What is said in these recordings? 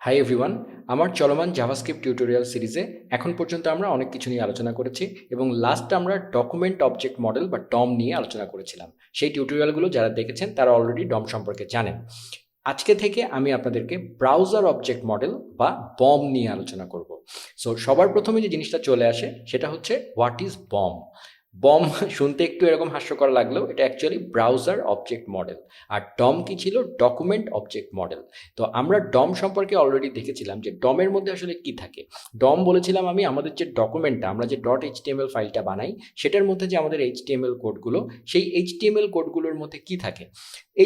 Hi everyone, আমার চলমান JavaScript tutorial সিরিজে এখন পর্যন্ত আমরা অনেক কিছু নিয়ে আলোচনা করেছি এবং লাস্ট আমরা ডকুমেন্ট অবজেক্ট মডেল বা ডম নিয়ে আলোচনা করেছিলাম। সেই টিউটোরিয়ালগুলো যারা দেখেছেন তারা অলরেডি ডম সম্পর্কে জানেন। আজকে থেকে আমি আপনাদেরকে ব্রাউজার অবজেক্ট মডেল বা বম নিয়ে আলোচনা করব। সো সবার প্রথমে যে জিনিসটা চলে আসে সেটা হচ্ছে হোয়াট ইজ বম। বম শুনতে একটু এরকম হাস্যকর লাগলেও এটা অ্যাকচুয়ালি ব্রাউজার অবজেক্ট মডেল। আর ডম কি ছিল? Document object model. তো আমরা ডম সম্পর্কে অলরেডি দেখেছিলাম যে ডমের মধ্যে আসলে কি থাকে। ডম বলেছিলাম আমি, আমাদের যে ডকুমেন্টটা, আমরা যে .html ফাইলটা বানাই সেটার মধ্যে যে আমাদের HTML কোডগুলো, সেই HTML কোডগুলোর মধ্যে কি থাকে?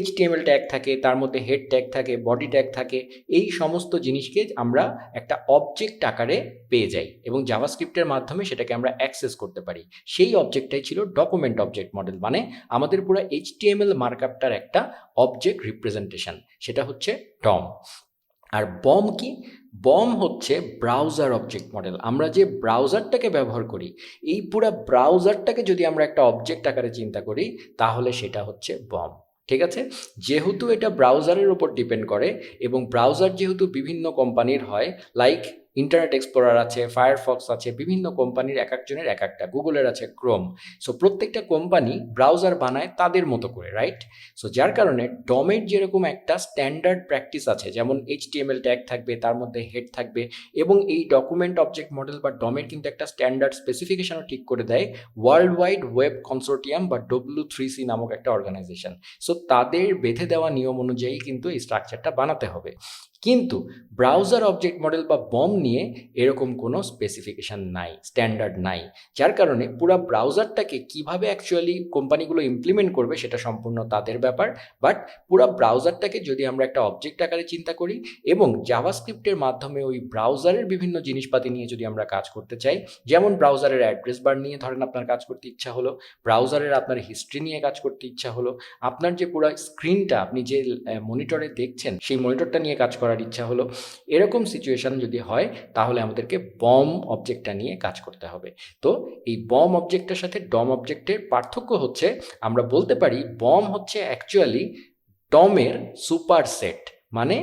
HTML ট্যাগ থাকে, তার মধ্যে হেড ট্যাগ থাকে, বডি ট্যাগ থাকে। এই সমস্ত জিনিসকে আমরা একটা অবজেক্ট আকারে পেয়ে যাই এবং জাভাস্ক্রিপ্টের মাধ্যমে সেটাকে আমরা অ্যাক্সেস করতে পারি। সেই অবজেক্টটাই ছিল ডকুমেন্ট অবজেক্ট মডেল, মানে আমাদের পুরো HTML মার্কআপটার একটা অবজেক্ট রিপ্রেজেন্টেশন, সেটা হচ্ছে ডম। আর বম কি? বম হচ্ছে ব্রাউজার অবজেক্ট মডেল। আমরা যে ব্রাউজারটাকে ব্যবহার করি, এই পুরো ব্রাউজারটাকে যদি আমরা একটা অবজেক্ট আকারে চিন্তা করি তাহলে সেটা হচ্ছে বম। ঠিক আছে? যেহেতু এটা ব্রাউজারের উপর ডিপেন্ড করে এবং ব্রাউজার যেহেতু বিভিন্ন কোম্পানির হয়, লাইক ইন্টারনেট এক্সপ্লোরার আছে, ফায়ারফক্স আছে, বিভিন্ন কোম্পানির এক একজনের এক একটা, গুগলের আছে ক্রোম। সো প্রত্যেকটা কোম্পানি ব্রাউজার বানায় তাদের মতো করে, রাইট? সো যার কারণে ডমের যেরকম একটা স্ট্যান্ডার্ড প্র্যাকটিস আছে, যেমন HTML ট্যাগ থাকবে, তার মধ্যে হেড থাকবে, এবং এই ডকুমেন্ট অবজেক্ট মডেল বা ডমের কিন্তু একটা স্ট্যান্ডার্ড স্পেসিফিকেশনও ঠিক করে দেয় ওয়ার্ল্ড ওয়াইড ওয়েব কনসোর্টিয়াম বা W3C নামক একটা অর্গানাইজেশন। সো তাদের বেঁধে দেওয়া নিয়ম অনুযায়ী কিন্তু এই স্ট্রাকচারটা বানাতে হবে। কিন্তু ব্রাউজার অবজেক্ট মডেল বা বম নিয়ে এরকম কোনো স্পেসিফিকেশান নাই, স্ট্যান্ডার্ড নাই। যার কারণে পুরো ব্রাউজারটাকে কিভাবে অ্যাকচুয়ালি কোম্পানিগুলো ইমপ্লিমেন্ট করবে সেটা সম্পূর্ণ তাদের ব্যাপার। বাট পুরো ব্রাউজারটাকে যদি আমরা একটা অবজেক্ট আকারে চিন্তা করি এবং জাভাস্ক্রিপ্টের মাধ্যমে ওই ব্রাউজারের বিভিন্ন জিনিসপাতি নিয়ে যদি আমরা কাজ করতে চাই, যেমন ব্রাউজারের অ্যাড্রেস বার নিয়ে ধরেন আপনার কাজ করতে ইচ্ছা হলো, ব্রাউজারের আপনার হিস্ট্রি নিয়ে কাজ করতে ইচ্ছা হলো, আপনার যে পুরো স্ক্রিনটা আপনি যে মনিটরে দেখছেন সেই মনিটরটা নিয়ে কাজ করার ইচ্ছা হলো, এরকম সিচুয়েশন যদি হয় তাহলে আমাদেরকে বম অবজেক্টটা নিয়ে কাজ করতে হবে। তো এই বম অবজেক্টের সাথে ডম অবজেক্টের পার্থক্য হচ্ছে, আমরা বলতে পারি বম হচ্ছে অ্যাকচুয়ালি ডমের সুপার সেট। মানে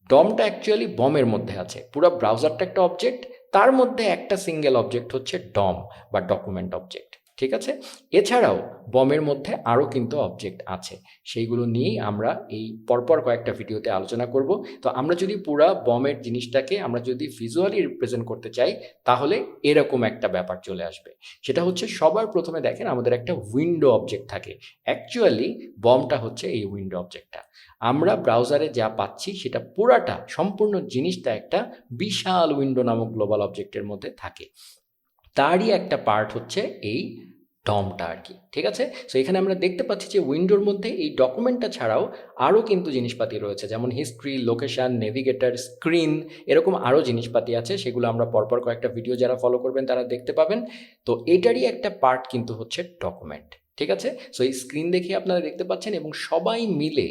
ডমটা অ্যাকচুয়ালি বমের মধ্যে আছে, পুরো ব্রাউজারটা একটা অবজেক্ট, তার মধ্যে একটা সিঙ্গেল অবজেক্ট হচ্ছে ডম বা ডকুমেন্ট অবজেক্ট। ঠিক আছে? এছাড়াও বমের মধ্যে আরও কিন্তু অবজেক্ট আছে, সেইগুলো নিয়েই আমরা এই পরপর কয়েকটা ভিডিওতে আলোচনা করব। তো আমরা যদি পুরা বমের জিনিসটাকে আমরা যদি ভিজুয়ালি রিপ্রেজেন্ট করতে চাই তাহলে এরকম একটা ব্যাপার চলে আসবে। সেটা হচ্ছে, সবার প্রথমে দেখেন আমাদের একটা উইন্ডো অবজেক্ট থাকে। অ্যাকচুয়ালি বমটা হচ্ছে এই উইন্ডো অবজেক্টটা। আমরা ব্রাউজারে যা পাচ্ছি সেটা পুরাটা সম্পূর্ণ জিনিসটা একটা বিশাল উইন্ডো নামক গ্লোবাল অবজেক্টের মধ্যে থাকে। তারই একটা পার্ট হচ্ছে এই ডমটা আর কি। ঠিক আছে? সো এখানে আমরা দেখতে পাচ্ছি যে উইন্ডোর মধ্যে এই ডকুমেন্টটা ছাড়াও আরও কিন্তু জিনিসপাতি রয়েছে, যেমন হিস্ট্রি, লোকেশান, নেভিগেটর, স্ক্রিন, এরকম আরও জিনিসপাতি আছে। সেগুলো আমরা পরপর কয়েকটা ভিডিও যারা ফলো করবেন তারা দেখতে পাবেন। তো এটারই একটা পার্ট কিন্তু হচ্ছে ডকুমেন্ট। ঠিক আছে? সো এই স্ক্রিন দেখে আপনারা দেখতে পাচ্ছেন এবং সবাই মিলে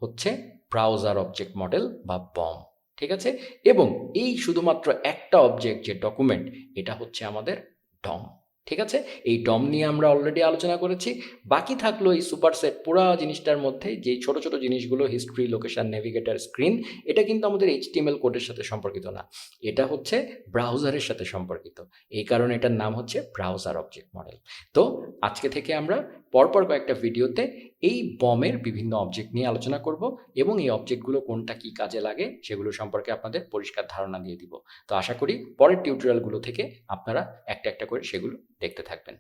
হচ্ছে ব্রাউজার অবজেক্ট মডেল বা বম। ঠিক আছে? এবং এই শুধুমাত্র একটা অবজেক্ট যে ডকুমেন্ট, এটা হচ্ছে আমাদের ডম। ঠিক আছে? এই ডম নিয়ে আমরা অলরেডি আলোচনা করেছি। বাকি থাকলো এই সুপারসেট পুরা জিনিসটার মধ্যে যে ছোট ছোট জিনিসগুলো, হিস্ট্রি, লোকেশন, নেভিগেটর, স্ক্রিন, এটা কিন্তু আমাদের HTML কোডের সাথে সম্পর্কিত না, এটা হচ্ছে ব্রাউজারের সাথে সম্পর্কিত। এই কারণে এটার নাম হচ্ছে ব্রাউজার অবজেক্ট মডেল। তো আজকে থেকে আমরা পরপর কয়েকটা ভিডিওতে এই বমের বিভিন্ন অবজেক্ট নিয়ে আলোচনা করব এবং এই অবজেক্টগুলো কোনটা কী কাজে লাগে সেগুলো সম্পর্কে আপনাদের পরিষ্কার ধারণা দিয়ে দিব। তো আশা করি পরের টিউটোরিয়ালগুলো থেকে আপনারা একটা একটা করে সেগুলো দেখতে থাকবেন।